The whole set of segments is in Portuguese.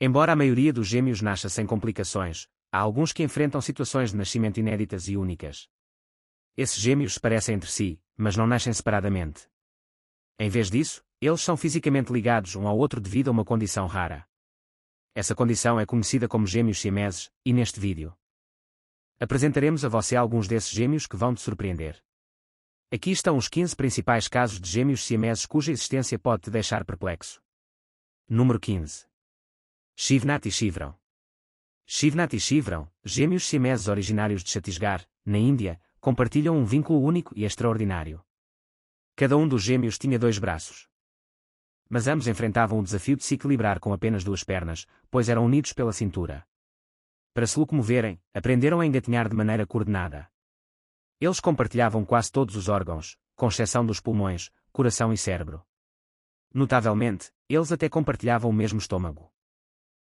Embora a maioria dos gêmeos nasça sem complicações, há alguns que enfrentam situações de nascimento inéditas e únicas. Esses gêmeos se parecem entre si, mas não nascem separadamente. Em vez disso, eles são fisicamente ligados um ao outro devido a uma condição rara. Essa condição é conhecida como gêmeos siameses, e neste vídeo apresentaremos a você alguns desses gêmeos que vão te surpreender. Aqui estão os 15 principais casos de gêmeos siameses cuja existência pode te deixar perplexo. Número 15. Shivnath e Shivram. Shivnath e Shivram, gêmeos siameses originários de Chhattisgarh, na Índia, compartilham um vínculo único e extraordinário. Cada um dos gêmeos tinha 2 braços. Mas ambos enfrentavam o desafio de se equilibrar com apenas 2 pernas, pois eram unidos pela cintura. Para se locomoverem, aprenderam a engatinhar de maneira coordenada. Eles compartilhavam quase todos os órgãos, com exceção dos pulmões, coração e cérebro. Notavelmente, eles até compartilhavam o mesmo estômago.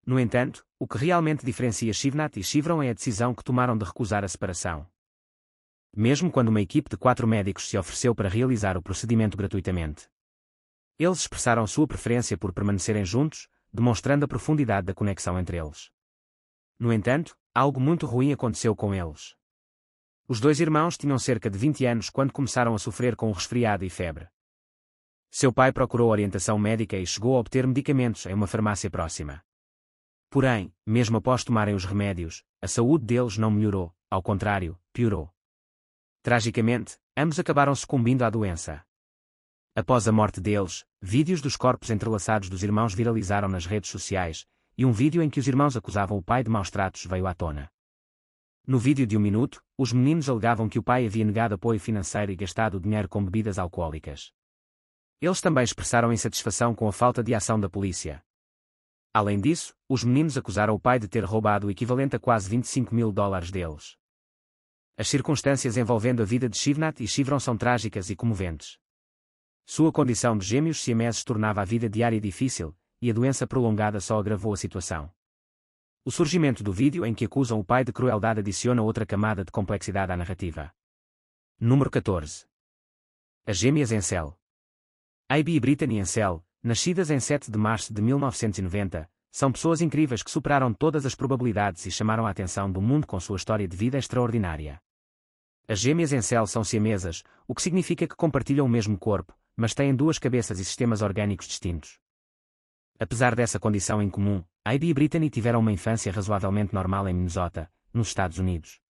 No entanto, o que realmente diferencia Shivnath e Shivram é a decisão que tomaram de recusar a separação. Mesmo quando uma equipe de 4 médicos se ofereceu para realizar o procedimento gratuitamente, eles expressaram sua preferência por permanecerem juntos, demonstrando a profundidade da conexão entre eles. No entanto, algo muito ruim aconteceu com eles. Os 2 irmãos tinham cerca de 20 anos quando começaram a sofrer com um resfriado e febre. Seu pai procurou orientação médica e chegou a obter medicamentos em uma farmácia próxima. Porém, mesmo após tomarem os remédios, a saúde deles não melhorou, ao contrário, piorou. Tragicamente, ambos acabaram sucumbindo à doença. Após a morte deles, vídeos dos corpos entrelaçados dos irmãos viralizaram nas redes sociais, e um vídeo em que os irmãos acusavam o pai de maus tratos veio à tona. No vídeo de 1 minuto, os meninos alegavam que o pai havia negado apoio financeiro e gastado o dinheiro com bebidas alcoólicas. Eles também expressaram insatisfação com a falta de ação da polícia. Além disso, os meninos acusaram o pai de ter roubado o equivalente a quase $25.000 deles. As circunstâncias envolvendo a vida de Shivnath e Shivram são trágicas e comoventes. Sua condição de gêmeos siameses tornava a vida diária difícil, e a doença prolongada só agravou a situação. O surgimento do vídeo em que acusam o pai de crueldade adiciona outra camada de complexidade à narrativa. Número 14. As gêmeas Ansel. Abby e Brittany Ansel, nascidas em 7 de março de 1990, são pessoas incríveis que superaram todas as probabilidades e chamaram a atenção do mundo com sua história de vida extraordinária. As gêmeas Ansel são siamesas, o que significa que compartilham o mesmo corpo, mas têm 2 cabeças e sistemas orgânicos distintos. Apesar dessa condição em comum, Abby e Brittany tiveram uma infância razoavelmente normal em Minnesota, nos Estados Unidos.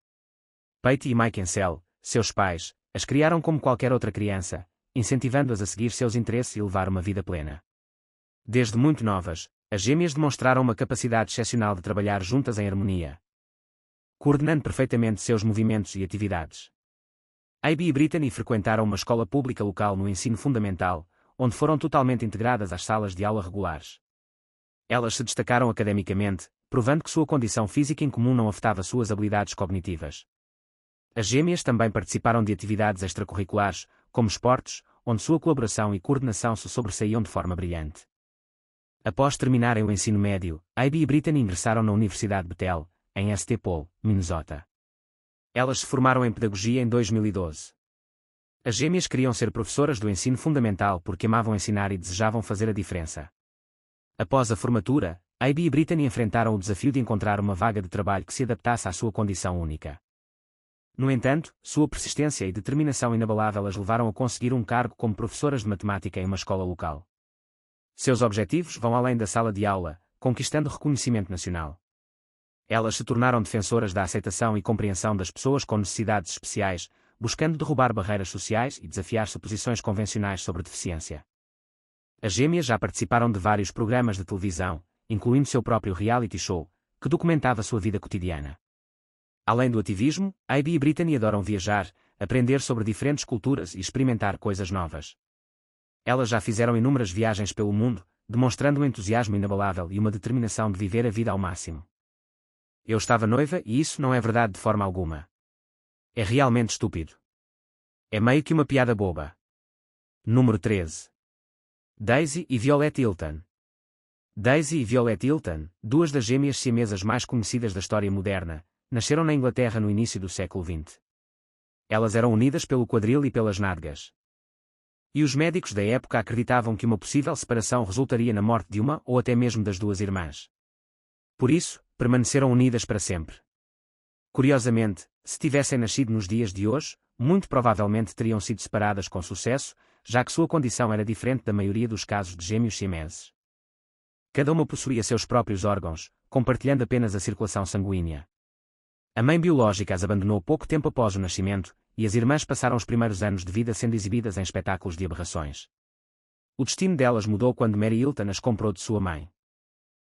Pete e Mike Ansel, seus pais, as criaram como qualquer outra criança, incentivando-as a seguir seus interesses e levar uma vida plena. Desde muito novas, as gêmeas demonstraram uma capacidade excepcional de trabalhar juntas em harmonia, coordenando perfeitamente seus movimentos e atividades. Abby e Brittany frequentaram uma escola pública local no ensino fundamental, onde foram totalmente integradas às salas de aula regulares. Elas se destacaram academicamente, provando que sua condição física em comum não afetava suas habilidades cognitivas. As gêmeas também participaram de atividades extracurriculares, como esportes, onde sua colaboração e coordenação se sobressaíam de forma brilhante. Após terminarem o ensino médio, Abby e Brittany ingressaram na Universidade Bethel, em St. Paul, Minnesota. Elas se formaram em pedagogia em 2012. As gêmeas queriam ser professoras do ensino fundamental porque amavam ensinar e desejavam fazer a diferença. Após a formatura, Abby e Brittany enfrentaram o desafio de encontrar uma vaga de trabalho que se adaptasse à sua condição única. No entanto, sua persistência e determinação inabalável as levaram a conseguir um cargo como professoras de matemática em uma escola local. Seus objetivos vão além da sala de aula, conquistando reconhecimento nacional. Elas se tornaram defensoras da aceitação e compreensão das pessoas com necessidades especiais, buscando derrubar barreiras sociais e desafiar suposições convencionais sobre deficiência. As gêmeas já participaram de vários programas de televisão, incluindo seu próprio reality show, que documentava sua vida cotidiana. Além do ativismo, Abby e Brittany adoram viajar, aprender sobre diferentes culturas e experimentar coisas novas. Elas já fizeram inúmeras viagens pelo mundo, demonstrando um entusiasmo inabalável e uma determinação de viver a vida ao máximo. Eu estava noiva e isso não é verdade de forma alguma. É realmente estúpido. É meio que uma piada boba. Número 13. Daisy e Violette Hilton. Daisy e Violette Hilton, 2 das gêmeas siamesas mais conhecidas da história moderna, nasceram na Inglaterra no início do século XX. Elas eram unidas pelo quadril e pelas nádegas. E os médicos da época acreditavam que uma possível separação resultaria na morte de uma ou até mesmo das 2 irmãs. Por isso, permaneceram unidas para sempre. Curiosamente, se tivessem nascido nos dias de hoje, muito provavelmente teriam sido separadas com sucesso, já que sua condição era diferente da maioria dos casos de gêmeos siameses. Cada uma possuía seus próprios órgãos, compartilhando apenas a circulação sanguínea. A mãe biológica as abandonou pouco tempo após o nascimento, e as irmãs passaram os primeiros anos de vida sendo exibidas em espetáculos de aberrações. O destino delas mudou quando Mary Hilton as comprou de sua mãe.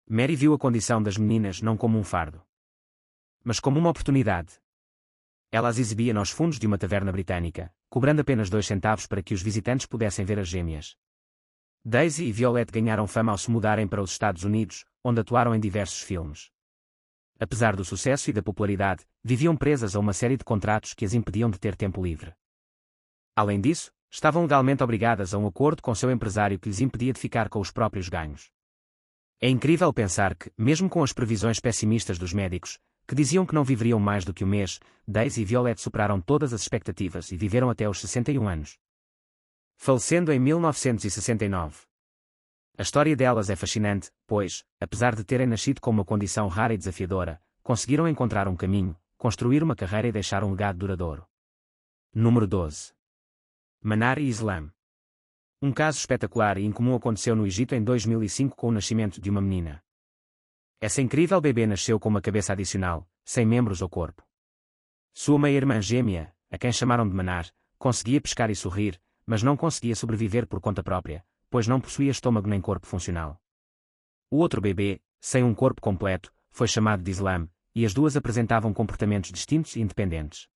Mary viu a condição das meninas não como um fardo, mas como uma oportunidade. Ela as exibia nos fundos de uma taverna britânica, cobrando apenas 2 centavos para que os visitantes pudessem ver as gêmeas. Daisy e Violet ganharam fama ao se mudarem para os Estados Unidos, onde atuaram em diversos filmes. Apesar do sucesso e da popularidade, viviam presas a uma série de contratos que as impediam de ter tempo livre. Além disso, estavam legalmente obrigadas a um acordo com seu empresário que lhes impedia de ficar com os próprios ganhos. É incrível pensar que, mesmo com as previsões pessimistas dos médicos, que diziam que não viveriam mais do que um mês, Daisy e Violet superaram todas as expectativas e viveram até os 61 anos. Falecendo em 1969. A história delas é fascinante, pois, apesar de terem nascido com uma condição rara e desafiadora, conseguiram encontrar um caminho, construir uma carreira e deixar um legado duradouro. Número 12. Manar e Islam. Um caso espetacular e incomum aconteceu no Egito em 2005 com o nascimento de uma menina. Essa incrível bebê nasceu com uma cabeça adicional, sem membros ou corpo. Sua meia-irmã gêmea, a quem chamaram de Manar, conseguia pescar e sorrir, mas não conseguia sobreviver por conta própria, pois não possuía estômago nem corpo funcional. O outro bebê, sem um corpo completo, foi chamado de Islam, e as duas apresentavam comportamentos distintos e independentes.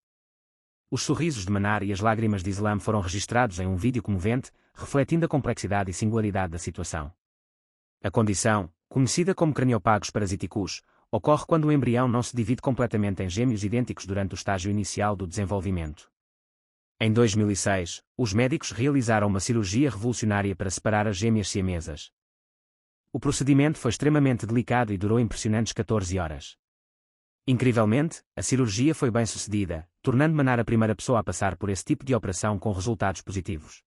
Os sorrisos de Manar e as lágrimas de Islam foram registrados em um vídeo comovente, refletindo a complexidade e singularidade da situação. A condição, conhecida como craniopagos parasíticos, ocorre quando o embrião não se divide completamente em gêmeos idênticos durante o estágio inicial do desenvolvimento. Em 2006, os médicos realizaram uma cirurgia revolucionária para separar as gêmeas siamesas. O procedimento foi extremamente delicado e durou impressionantes 14 horas. Incrivelmente, a cirurgia foi bem sucedida, tornando Manar a primeira pessoa a passar por esse tipo de operação com resultados positivos.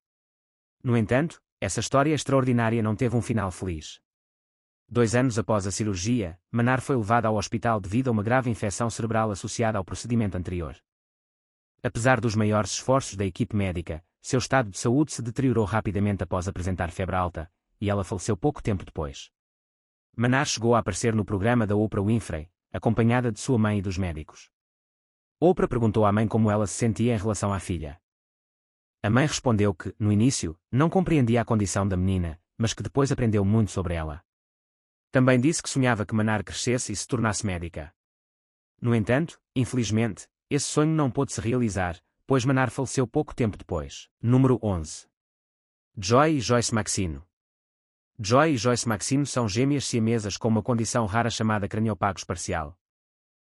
No entanto, essa história extraordinária não teve um final feliz. 2 anos após a cirurgia, Manar foi levada ao hospital devido a uma grave infecção cerebral associada ao procedimento anterior. Apesar dos maiores esforços da equipe médica, seu estado de saúde se deteriorou rapidamente após apresentar febre alta, e ela faleceu pouco tempo depois. Manar chegou a aparecer no programa da Oprah Winfrey, acompanhada de sua mãe e dos médicos. Oprah perguntou à mãe como ela se sentia em relação à filha. A mãe respondeu que, no início, não compreendia a condição da menina, mas que depois aprendeu muito sobre ela. Também disse que sonhava que Manar crescesse e se tornasse médica. No entanto, infelizmente, esse sonho não pôde se realizar, pois Manar faleceu pouco tempo depois. Número 11. Joy e Joyce Maxino. Joy e Joyce Maxino são gêmeas siamesas com uma condição rara chamada craniopagos parcial.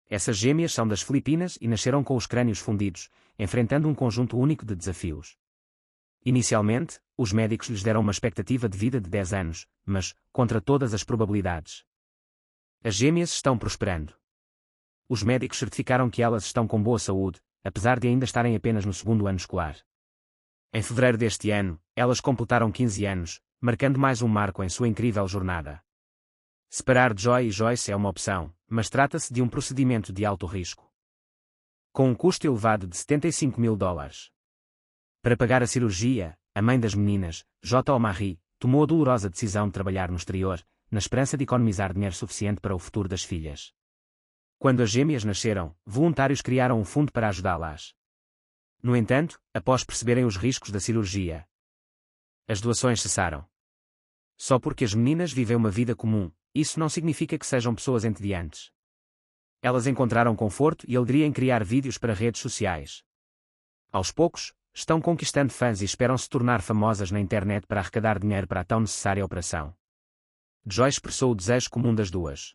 Essas gêmeas são das Filipinas e nasceram com os crânios fundidos, enfrentando um conjunto único de desafios. Inicialmente, os médicos lhes deram uma expectativa de vida de 10 anos, mas, contra todas as probabilidades, as gêmeas estão prosperando. Os médicos certificaram que elas estão com boa saúde, apesar de ainda estarem apenas no 2º ano escolar. Em fevereiro deste ano, elas completaram 15 anos, marcando mais um marco em sua incrível jornada. Separar Joy e Joyce é uma opção, mas trata-se de um procedimento de alto risco, com um custo elevado de $75.000. Para pagar a cirurgia, a mãe das meninas, J. O'Marie, tomou a dolorosa decisão de trabalhar no exterior, na esperança de economizar dinheiro suficiente para o futuro das filhas. Quando as gêmeas nasceram, voluntários criaram um fundo para ajudá-las. No entanto, após perceberem os riscos da cirurgia, as doações cessaram. Só porque as meninas vivem uma vida comum, isso não significa que sejam pessoas entediantes. Elas encontraram conforto e alegria em criar vídeos para redes sociais. Aos poucos, estão conquistando fãs e esperam se tornar famosas na internet para arrecadar dinheiro para a tão necessária operação. Joy expressou o desejo comum das duas,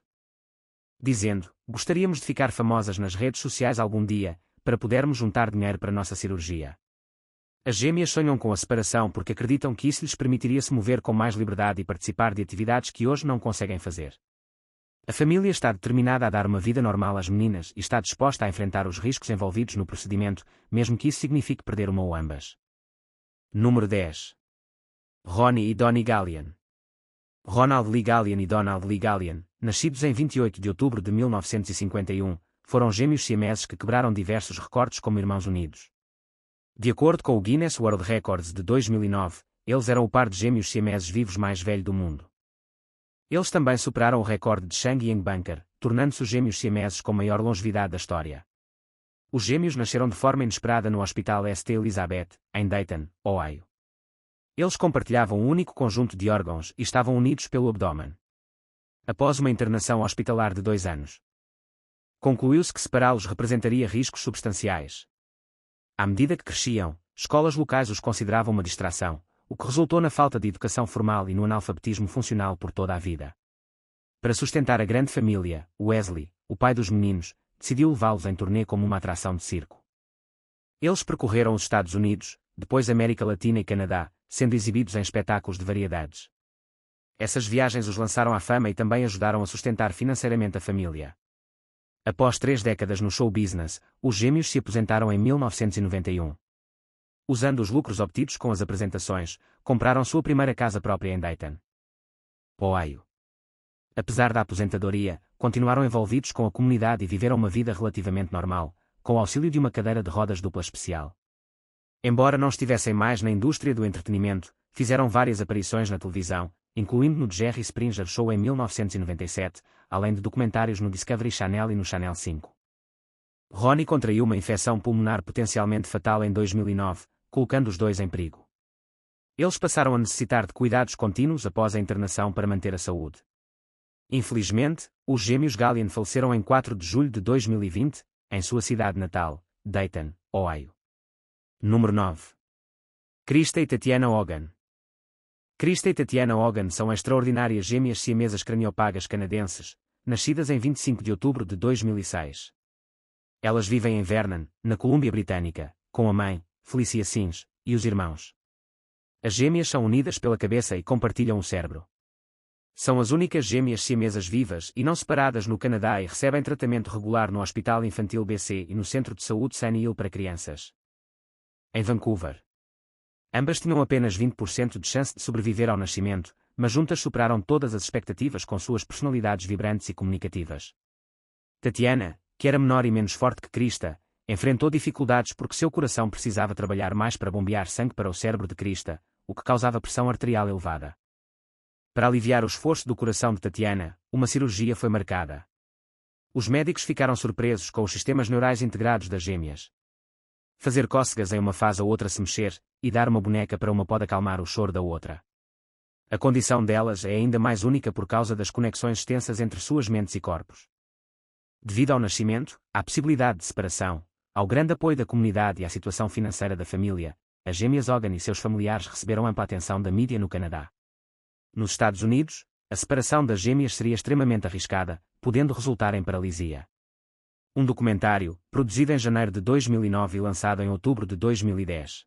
dizendo: "Gostaríamos de ficar famosas nas redes sociais algum dia, para podermos juntar dinheiro para nossa cirurgia." As gêmeas sonham com a separação porque acreditam que isso lhes permitiria se mover com mais liberdade e participar de atividades que hoje não conseguem fazer. A família está determinada a dar uma vida normal às meninas e está disposta a enfrentar os riscos envolvidos no procedimento, mesmo que isso signifique perder uma ou ambas. Número 10. Ronnie e Donnie Gallion. Ronald Lee Gallion e Donald Lee Gallion, nascidos em 28 de outubro de 1951, foram gêmeos siameses que quebraram diversos recordes como irmãos unidos. De acordo com o Guinness World Records de 2009, eles eram o par de gêmeos siameses vivos mais velho do mundo. Eles também superaram o recorde de Chang Yang Bunker, tornando-se os gêmeos siameses com maior longevidade da história. Os gêmeos nasceram de forma inesperada no Hospital St. Elizabeth, em Dayton, Ohio. Eles compartilhavam um único conjunto de órgãos e estavam unidos pelo abdômen. Após uma internação hospitalar de 2 anos, concluiu-se que separá-los representaria riscos substanciais. À medida que cresciam, escolas locais os consideravam uma distração, o que resultou na falta de educação formal e no analfabetismo funcional por toda a vida. Para sustentar a grande família, Wesley, o pai dos meninos, decidiu levá-los em turnê como uma atração de circo. Eles percorreram os Estados Unidos, depois América Latina e Canadá, sendo exibidos em espetáculos de variedades. Essas viagens os lançaram à fama e também ajudaram a sustentar financeiramente a família. Após 3 décadas no show business, os gêmeos se aposentaram em 1991. Usando os lucros obtidos com as apresentações, compraram sua primeira casa própria em Dayton, Ohio. Apesar da aposentadoria, continuaram envolvidos com a comunidade e viveram uma vida relativamente normal, com o auxílio de uma cadeira de rodas dupla especial. Embora não estivessem mais na indústria do entretenimento, fizeram várias aparições na televisão, incluindo no Jerry Springer Show em 1997, além de documentários no Discovery Channel e no Channel 5. Ronnie contraiu uma infecção pulmonar potencialmente fatal em 2009, colocando os dois em perigo. Eles passaram a necessitar de cuidados contínuos após a internação para manter a saúde. Infelizmente, os gêmeos Gallian faleceram em 4 de julho de 2020, em sua cidade natal, Dayton, Ohio. Número 9. Krista e Tatiana Hogan. Krista e Tatiana Hogan são extraordinárias gêmeas siamesas craniopagas canadenses, nascidas em 25 de outubro de 2006. Elas vivem em Vernon, na Colômbia Britânica, com a mãe, Felicia Sims, e os irmãos. As gêmeas são unidas pela cabeça e compartilham o cérebro. São as únicas gêmeas siamesas vivas e não separadas no Canadá e recebem tratamento regular no Hospital Infantil BC e no Centro de Saúde Sunny Hill para crianças, em Vancouver. Ambas tinham apenas 20% de chance de sobreviver ao nascimento, mas juntas superaram todas as expectativas com suas personalidades vibrantes e comunicativas. Tatiana, que era menor e menos forte que Krista, enfrentou dificuldades porque seu coração precisava trabalhar mais para bombear sangue para o cérebro de Krista, o que causava pressão arterial elevada. Para aliviar o esforço do coração de Tatiana, uma cirurgia foi marcada. Os médicos ficaram surpresos com os sistemas neurais integrados das gêmeas. Fazer cócegas em uma faz a outra se mexer, e dar uma boneca para uma pode acalmar o choro da outra. A condição delas é ainda mais única por causa das conexões extensas entre suas mentes e corpos. Devido ao nascimento, à possibilidade de separação, ao grande apoio da comunidade e à situação financeira da família, as gêmeas Hogan e seus familiares receberam ampla atenção da mídia no Canadá. Nos Estados Unidos, a separação das gêmeas seria extremamente arriscada, podendo resultar em paralisia. Um documentário, produzido em janeiro de 2009 e lançado em outubro de 2010,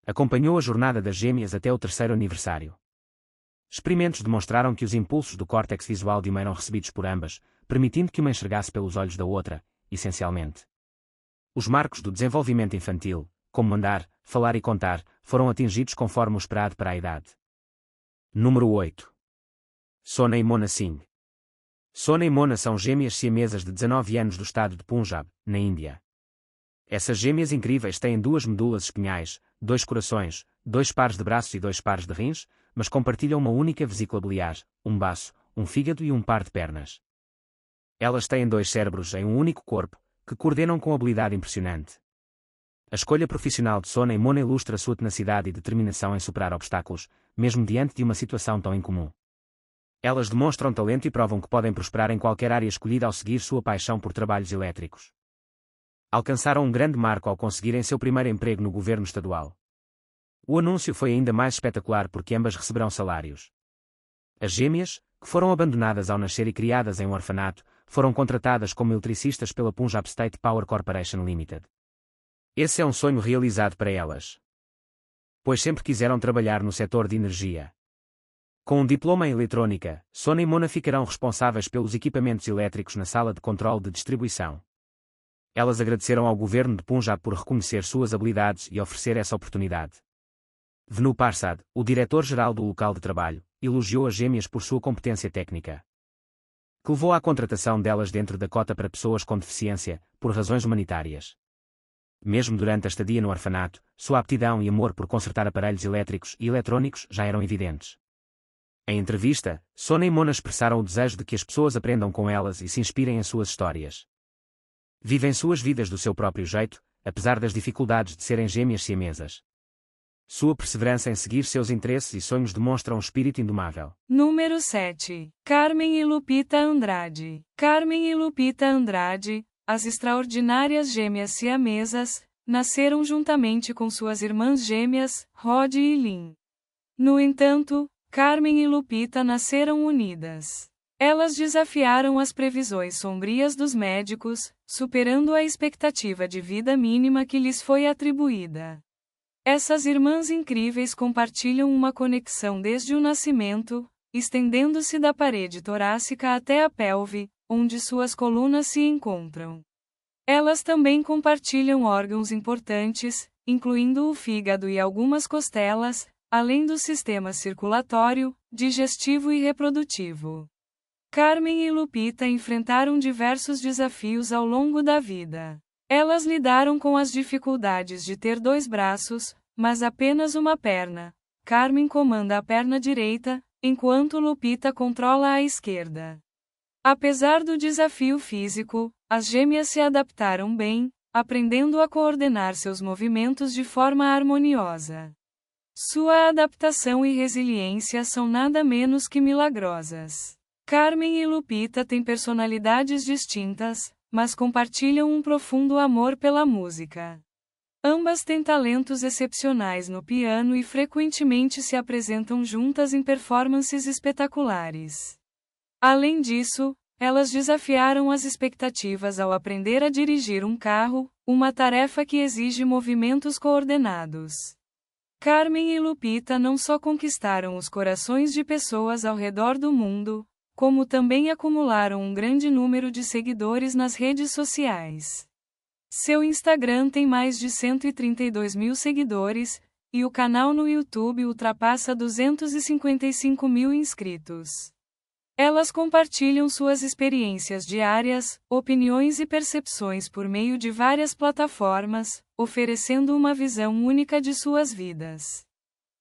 acompanhou a jornada das gêmeas até o 3º aniversário. Experimentos demonstraram que os impulsos do córtex visual de uma eram recebidos por ambas, permitindo que uma enxergasse pelos olhos da outra, essencialmente. Os marcos do desenvolvimento infantil, como andar, falar e contar, foram atingidos conforme o esperado para a idade. Número 8. Sona e Mona Singh. Sona e Mona são gêmeas siamesas de 19 anos do estado de Punjab, na Índia. Essas gêmeas incríveis têm 2 medulas espinhais, 2 corações, 2 pares de braços e 2 pares de rins, mas compartilham uma única vesícula biliar, um baço, um fígado e um par de pernas. Elas têm 2 cérebros em um único corpo, que coordenam com habilidade impressionante. A escolha profissional de Sona e Mona ilustra sua tenacidade e determinação em superar obstáculos, mesmo diante de uma situação tão incomum. Elas demonstram talento e provam que podem prosperar em qualquer área escolhida ao seguir sua paixão por trabalhos elétricos. Alcançaram um grande marco ao conseguirem seu primeiro emprego no governo estadual. O anúncio foi ainda mais espetacular porque ambas receberão salários. As gêmeas, que foram abandonadas ao nascer e criadas em um orfanato, foram contratadas como eletricistas pela Punjab State Power Corporation Limited. Esse é um sonho realizado para elas, pois sempre quiseram trabalhar no setor de energia. Com um diploma em eletrônica, Sona e Mona ficarão responsáveis pelos equipamentos elétricos na sala de controle de distribuição. Elas agradeceram ao governo de Punjab por reconhecer suas habilidades e oferecer essa oportunidade. Venu Parsad, o diretor-geral do local de trabalho, elogiou as gêmeas por sua competência técnica. que levou à contratação delas dentro da cota para pessoas com deficiência, por razões humanitárias. Mesmo durante a estadia no orfanato, sua aptidão e amor por consertar aparelhos elétricos e eletrônicos já eram evidentes. Em entrevista, Sona e Mona expressaram o desejo de que as pessoas aprendam com elas e se inspirem em suas histórias. Vivem suas vidas do seu próprio jeito, apesar das dificuldades de serem gêmeas siamesas. Sua perseverança em seguir seus interesses e sonhos demonstra um espírito indomável. Número 7. Carmen e Lupita Andrade. Carmen e Lupita Andrade, as extraordinárias gêmeas siamesas, nasceram juntamente com suas irmãs gêmeas, Rod e Lynn. No entanto, Carmen e Lupita nasceram unidas. Elas desafiaram as previsões sombrias dos médicos, superando a expectativa de vida mínima que lhes foi atribuída. Essas irmãs incríveis compartilham uma conexão desde o nascimento, estendendo-se da parede torácica até a pelve, onde suas colunas se encontram. Elas também compartilham órgãos importantes, incluindo o fígado e algumas costelas, além do sistema circulatório, digestivo e reprodutivo. Carmen e Lupita enfrentaram diversos desafios ao longo da vida. Elas lidaram com as dificuldades de ter 2 braços, mas apenas uma perna. Carmen comanda a perna direita, enquanto Lupita controla a esquerda. Apesar do desafio físico, as gêmeas se adaptaram bem, aprendendo a coordenar seus movimentos de forma harmoniosa. Sua adaptação e resiliência são nada menos que milagrosas. Carmen e Lupita têm personalidades distintas, mas compartilham um profundo amor pela música. Ambas têm talentos excepcionais no piano e frequentemente se apresentam juntas em performances espetaculares. Além disso, elas desafiaram as expectativas ao aprender a dirigir um carro, uma tarefa que exige movimentos coordenados. Carmen e Lupita não só conquistaram os corações de pessoas ao redor do mundo, como também acumularam um grande número de seguidores nas redes sociais. Seu Instagram tem mais de 132 mil seguidores, e o canal no YouTube ultrapassa 255 mil inscritos. Elas compartilham suas experiências diárias, opiniões e percepções por meio de várias plataformas, oferecendo uma visão única de suas vidas.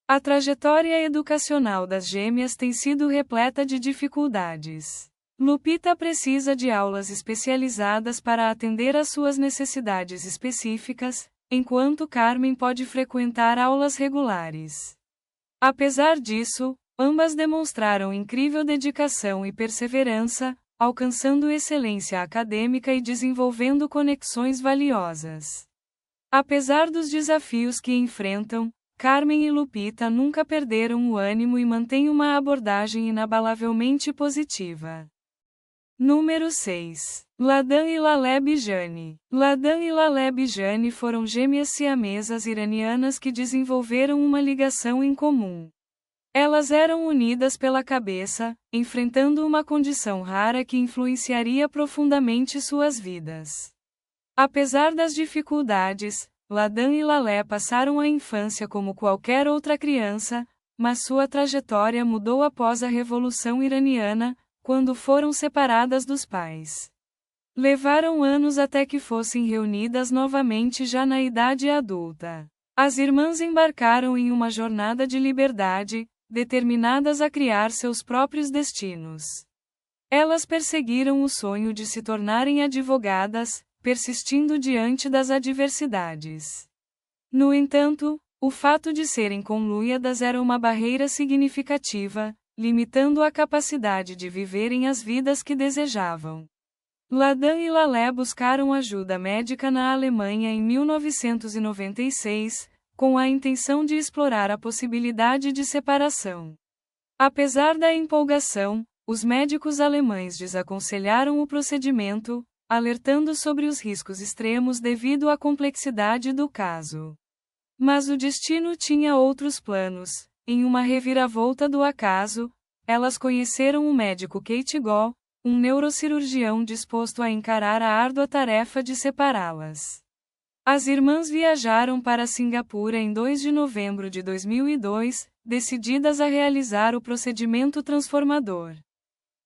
A trajetória educacional das gêmeas tem sido repleta de dificuldades. Lupita precisa de aulas especializadas para atender às suas necessidades específicas, enquanto Carmen pode frequentar aulas regulares. Apesar disso, ambas demonstraram incrível dedicação e perseverança, alcançando excelência acadêmica e desenvolvendo conexões valiosas. Apesar dos desafios que enfrentam, Carmen e Lupita nunca perderam o ânimo e mantêm uma abordagem inabalavelmente positiva. Número 6. Ladan e Laleh Bijani. Ladan e Laleh Bijani foram gêmeas siamesas iranianas que desenvolveram uma ligação em comum. Elas eram unidas pela cabeça, enfrentando uma condição rara que influenciaria profundamente suas vidas. Apesar das dificuldades, Ladan e Laleh passaram a infância como qualquer outra criança, mas sua trajetória mudou após a Revolução Iraniana, quando foram separadas dos pais. Levaram anos até que fossem reunidas novamente já na idade adulta. As irmãs embarcaram em uma jornada de liberdade, determinadas a criar seus próprios destinos. Elas perseguiram o sonho de se tornarem advogadas, persistindo diante das adversidades. No entanto, o fato de serem conluiadas era uma barreira significativa, limitando a capacidade de viverem as vidas que desejavam. Ladan e Laleh buscaram ajuda médica na Alemanha em 1996, com a intenção de explorar a possibilidade de separação. Apesar da empolgação, os médicos alemães desaconselharam o procedimento, alertando sobre os riscos extremos devido à complexidade do caso. Mas o destino tinha outros planos. Em uma reviravolta do acaso, elas conheceram o médico Keith Goh, um neurocirurgião disposto a encarar a árdua tarefa de separá-las. As irmãs viajaram para Singapura em 2 de novembro de 2002, decididas a realizar o procedimento transformador.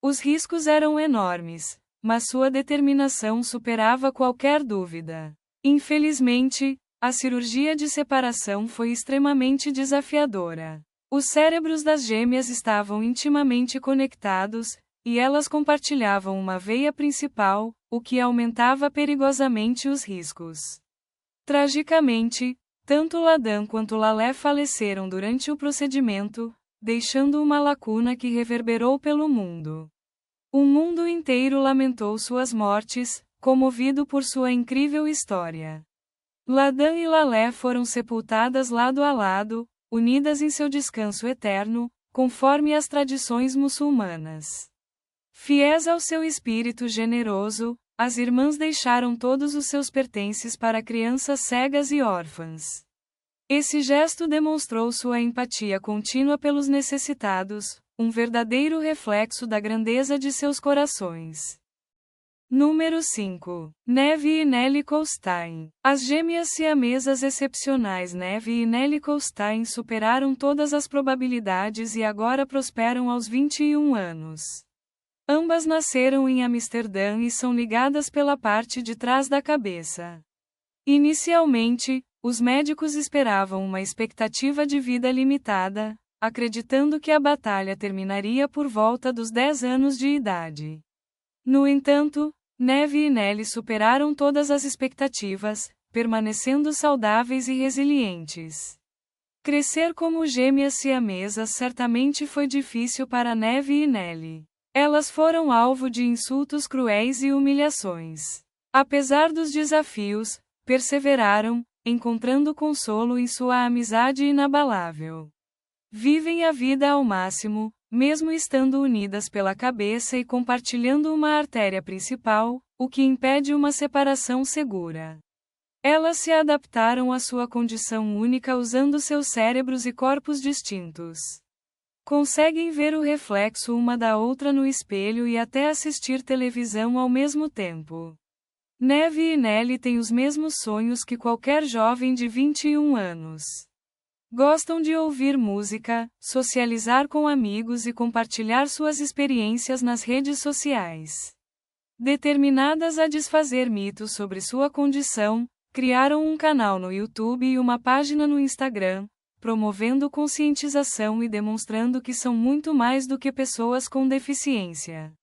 Os riscos eram enormes, mas sua determinação superava qualquer dúvida. Infelizmente, a cirurgia de separação foi extremamente desafiadora. Os cérebros das gêmeas estavam intimamente conectados, e elas compartilhavam uma veia principal, o que aumentava perigosamente os riscos. Tragicamente, tanto Ladan quanto Lalé faleceram durante o procedimento, deixando uma lacuna que reverberou pelo mundo. O mundo inteiro lamentou suas mortes, comovido por sua incrível história. Ladan e Lalé foram sepultadas lado a lado, unidas em seu descanso eterno, conforme as tradições muçulmanas. Fiéis ao seu espírito generoso, as irmãs deixaram todos os seus pertences para crianças cegas e órfãs. Esse gesto demonstrou sua empatia contínua pelos necessitados, um verdadeiro reflexo da grandeza de seus corações. Número 5. Neve e Nelly Colstein. As gêmeas siamesas excepcionais Neve e Nelly Colstein superaram todas as probabilidades e agora prosperam aos 21 anos. Ambas nasceram em Amsterdã e são ligadas pela parte de trás da cabeça. Inicialmente, os médicos esperavam uma expectativa de vida limitada, acreditando que a batalha terminaria por volta dos 10 anos de idade. No entanto, Neve e Nelly superaram todas as expectativas, permanecendo saudáveis e resilientes. Crescer como gêmeas siamesas certamente foi difícil para Neve e Nelly. Elas foram alvo de insultos cruéis e humilhações. Apesar dos desafios, perseveraram, encontrando consolo em sua amizade inabalável. Vivem a vida ao máximo, mesmo estando unidas pela cabeça e compartilhando uma artéria principal, o que impede uma separação segura. Elas se adaptaram à sua condição única usando seus cérebros e corpos distintos. Conseguem ver o reflexo uma da outra no espelho e até assistir televisão ao mesmo tempo. Neve e Nelly têm os mesmos sonhos que qualquer jovem de 21 anos. Gostam de ouvir música, socializar com amigos e compartilhar suas experiências nas redes sociais. Determinadas a desfazer mitos sobre sua condição, criaram um canal no YouTube e uma página no Instagram, promovendo conscientização e demonstrando que são muito mais do que pessoas com deficiência.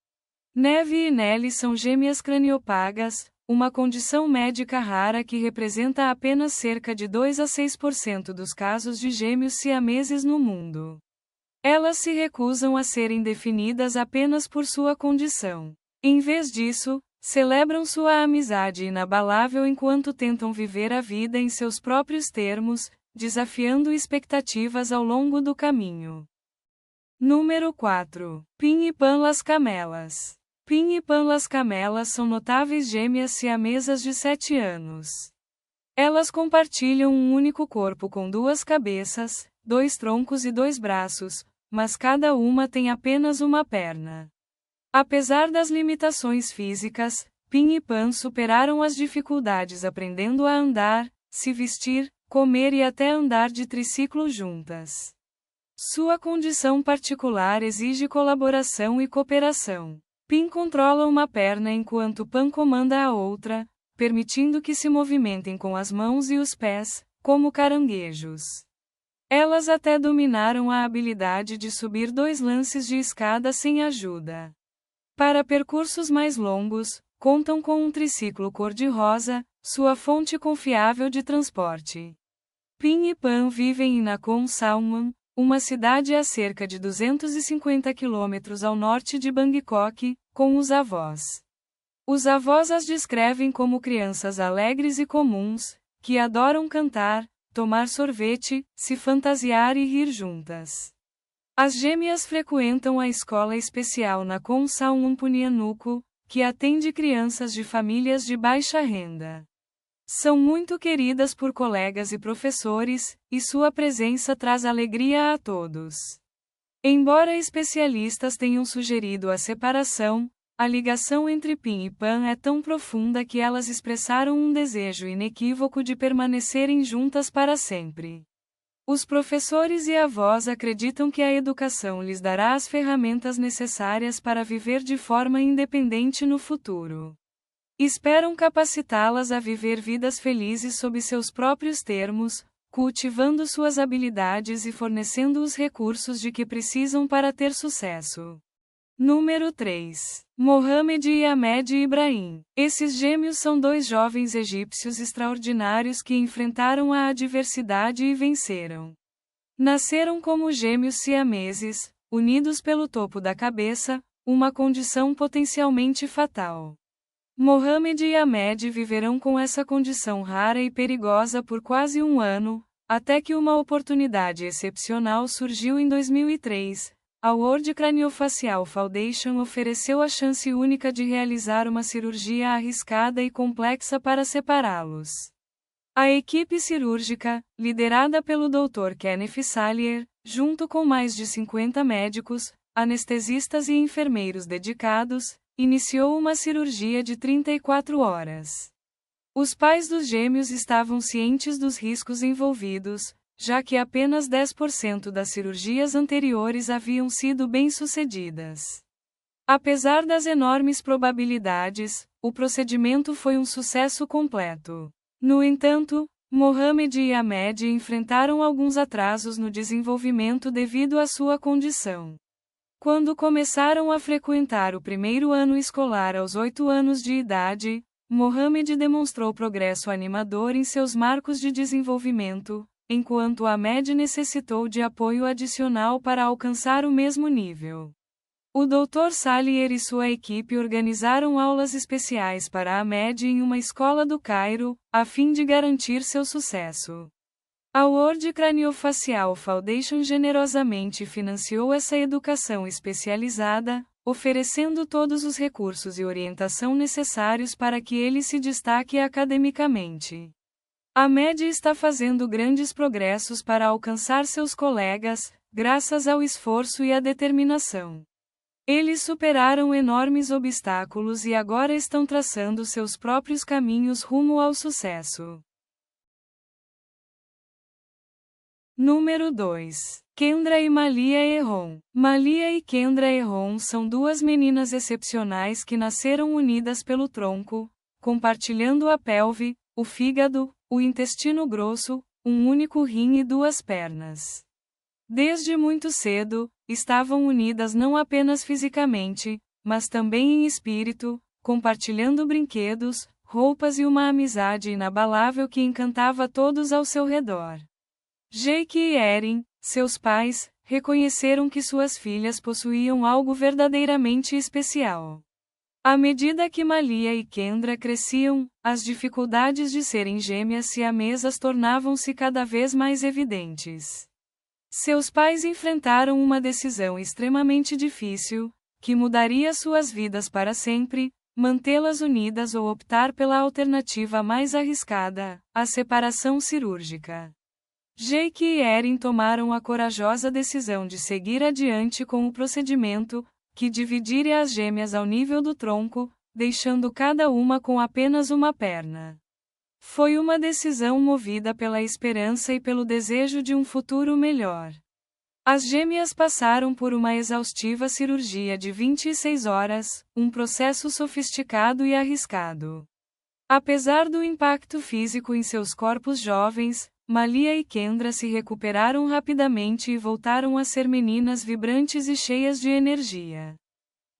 Neve e Nelly são gêmeas craniopagas, uma condição médica rara que representa apenas cerca de 2 a 6% dos casos de gêmeos siameses no mundo. Elas se recusam a serem definidas apenas por sua condição. Em vez disso, celebram sua amizade inabalável enquanto tentam viver a vida em seus próprios termos, desafiando expectativas ao longo do caminho. Número 4. Pin e Pan Las Camelas. Pin e Pan Las Camelas são notáveis gêmeas siamesas de 7 anos. Elas compartilham um único corpo com 2 cabeças, 2 troncos e 2 braços, mas cada uma tem apenas uma perna. Apesar das limitações físicas, Pin e Pan superaram as dificuldades aprendendo a andar, se vestir, comer e até andar de triciclo juntas. Sua condição particular exige colaboração e cooperação. Pin controla uma perna enquanto Pan comanda a outra, permitindo que se movimentem com as mãos e os pés, como caranguejos. Elas até dominaram a habilidade de subir 2 lances de escada sem ajuda. Para percursos mais longos, contam com um triciclo cor-de-rosa, sua fonte confiável de transporte. Pin e Pan vivem em Nakhon Sawan, uma cidade a cerca de 250 quilômetros ao norte de Bangkok, com os avós. Os avós as descrevem como crianças alegres e comuns, que adoram cantar, tomar sorvete, se fantasiar e rir juntas. As gêmeas frequentam a escola especial Nakhon Sawan Punyanuku, que atende crianças de famílias de baixa renda. São muito queridas por colegas e professores, e sua presença traz alegria a todos. Embora especialistas tenham sugerido a separação, a ligação entre Pin e Pan é tão profunda que elas expressaram um desejo inequívoco de permanecerem juntas para sempre. Os professores e avós acreditam que a educação lhes dará as ferramentas necessárias para viver de forma independente no futuro. Esperam capacitá-las a viver vidas felizes sob seus próprios termos, cultivando suas habilidades e fornecendo os recursos de que precisam para ter sucesso. Número 3. Mohamed e Ahmed Ibrahim. Esses gêmeos são dois jovens egípcios extraordinários que enfrentaram a adversidade e venceram. Nasceram como gêmeos siameses, unidos pelo topo da cabeça, uma condição potencialmente fatal. Mohamed e Ahmed viverão com essa condição rara e perigosa por quase um ano, até que uma oportunidade excepcional surgiu em 2003. A World Craniofacial Foundation ofereceu a chance única de realizar uma cirurgia arriscada e complexa para separá-los. A equipe cirúrgica, liderada pelo Dr. Kenneth Salier, junto com mais de 50 médicos, anestesistas e enfermeiros dedicados, iniciou uma cirurgia de 34 horas. Os pais dos gêmeos estavam cientes dos riscos envolvidos, já que apenas 10% das cirurgias anteriores haviam sido bem-sucedidas. Apesar das enormes probabilidades, o procedimento foi um sucesso completo. No entanto, Mohamed e Ahmed enfrentaram alguns atrasos no desenvolvimento devido à sua condição. Quando começaram a frequentar o primeiro ano escolar aos 8 anos de idade, Mohamed demonstrou progresso animador em seus marcos de desenvolvimento, enquanto Ahmed necessitou de apoio adicional para alcançar o mesmo nível. O Dr. Salier e sua equipe organizaram aulas especiais para Ahmed em uma escola do Cairo, a fim de garantir seu sucesso. A World Craniofacial Foundation generosamente financiou essa educação especializada, oferecendo todos os recursos e orientação necessários para que ele se destaque academicamente. Ahmed está fazendo grandes progressos para alcançar seus colegas, graças ao esforço e à determinação. Eles superaram enormes obstáculos e agora estão traçando seus próprios caminhos rumo ao sucesso. Número 2. Kendra e Malia Ehon. Malia e Kendra Ehon são duas meninas excepcionais que nasceram unidas pelo tronco, compartilhando a pelve, o fígado, o intestino grosso, um único rim e duas pernas. Desde muito cedo, estavam unidas não apenas fisicamente, mas também em espírito, compartilhando brinquedos, roupas e uma amizade inabalável que encantava todos ao seu redor. Jake e Erin, seus pais, reconheceram que suas filhas possuíam algo verdadeiramente especial. À medida que Malia e Kendra cresciam, as dificuldades de serem gêmeas siamesas tornavam-se cada vez mais evidentes. Seus pais enfrentaram uma decisão extremamente difícil, que mudaria suas vidas para sempre: mantê-las unidas ou optar pela alternativa mais arriscada, a separação cirúrgica. Jake e Erin tomaram a corajosa decisão de seguir adiante com o procedimento, que dividiria as gêmeas ao nível do tronco, deixando cada uma com apenas uma perna. Foi uma decisão movida pela esperança e pelo desejo de um futuro melhor. As gêmeas passaram por uma exaustiva cirurgia de 26 horas, um processo sofisticado e arriscado. Apesar do impacto físico em seus corpos jovens, Malia e Kendra se recuperaram rapidamente e voltaram a ser meninas vibrantes e cheias de energia.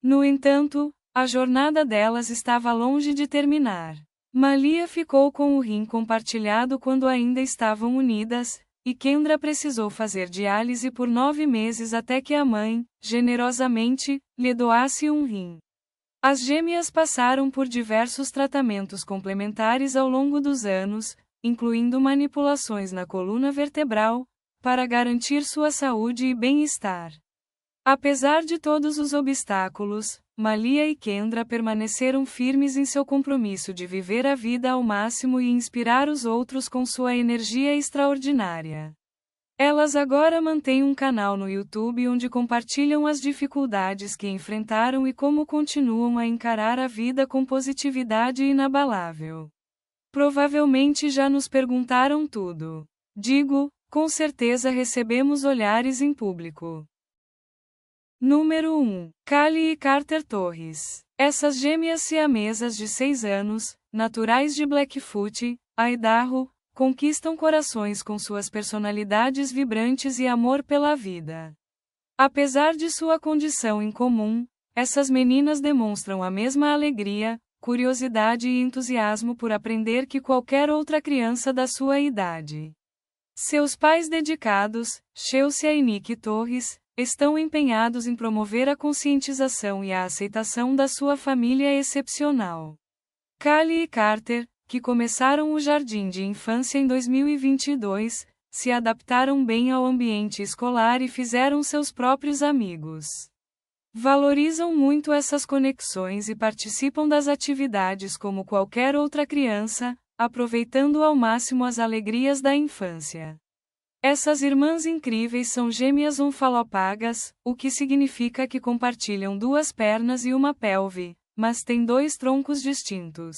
No entanto, a jornada delas estava longe de terminar. Malia ficou com o rim compartilhado quando ainda estavam unidas, e Kendra precisou fazer diálise por 9 meses até que a mãe, generosamente, lhe doasse um rim. As gêmeas passaram por diversos tratamentos complementares ao longo dos anos, incluindo manipulações na coluna vertebral, para garantir sua saúde e bem-estar. Apesar de todos os obstáculos, Malia e Kendra permaneceram firmes em seu compromisso de viver a vida ao máximo e inspirar os outros com sua energia extraordinária. Elas agora mantêm um canal no YouTube onde compartilham as dificuldades que enfrentaram e como continuam a encarar a vida com positividade inabalável. Provavelmente já nos perguntaram tudo. Digo, Com certeza recebemos olhares em público. Número 1. Callie e Carter Torres. Essas gêmeas siamesas de 6 anos, naturais de Blackfoot, Idaho, conquistam corações com suas personalidades vibrantes e amor pela vida. Apesar de sua condição incomum, essas meninas demonstram a mesma alegria, curiosidade e entusiasmo por aprender que qualquer outra criança da sua idade. Seus pais dedicados, Chelsea e Nick Torres, estão empenhados em promover a conscientização e a aceitação da sua família excepcional. Callie e Carter, que começaram o jardim de infância em 2022, se adaptaram bem ao ambiente escolar e fizeram seus próprios amigos. Valorizam muito essas conexões e participam das atividades como qualquer outra criança, aproveitando ao máximo as alegrias da infância. Essas irmãs incríveis são gêmeas onfalopagas, o que significa que compartilham 2 pernas e uma pelve, mas têm 2 troncos distintos.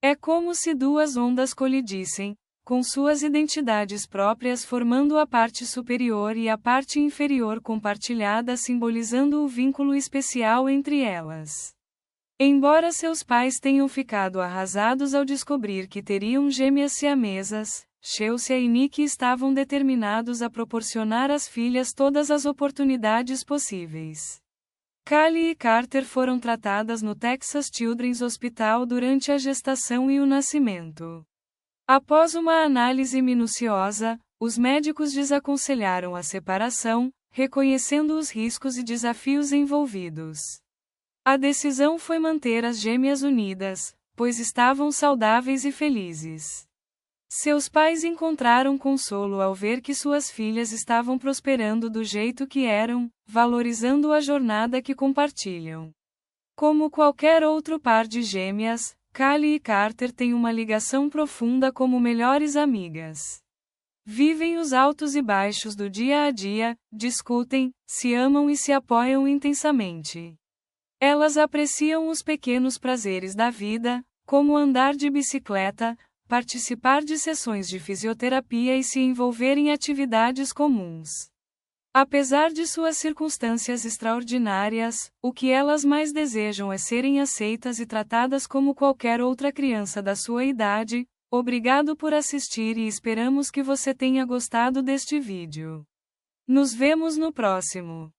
É como se 2 ondas colidissem, com suas identidades próprias formando a parte superior e a parte inferior compartilhada, simbolizando o vínculo especial entre elas. Embora seus pais tenham ficado arrasados ao descobrir que teriam gêmeas siamesas, Chelsea e Nick estavam determinados a proporcionar às filhas todas as oportunidades possíveis. Callie e Carter foram tratadas no Texas Children's Hospital durante a gestação e o nascimento. Após uma análise minuciosa, os médicos desaconselharam a separação, reconhecendo os riscos e desafios envolvidos. A decisão foi manter as gêmeas unidas, pois estavam saudáveis e felizes. Seus pais encontraram consolo ao ver que suas filhas estavam prosperando do jeito que eram, valorizando a jornada que compartilham. Como qualquer outro par de gêmeas, Callie e Carter têm uma ligação profunda como melhores amigas. Vivem os altos e baixos do dia a dia, discutem, se amam e se apoiam intensamente. Elas apreciam os pequenos prazeres da vida, como andar de bicicleta, participar de sessões de fisioterapia e se envolver em atividades comuns. Apesar de suas circunstâncias extraordinárias, o que elas mais desejam é serem aceitas e tratadas como qualquer outra criança da sua idade. Obrigado por assistir e esperamos que você tenha gostado deste vídeo. Nos vemos no próximo.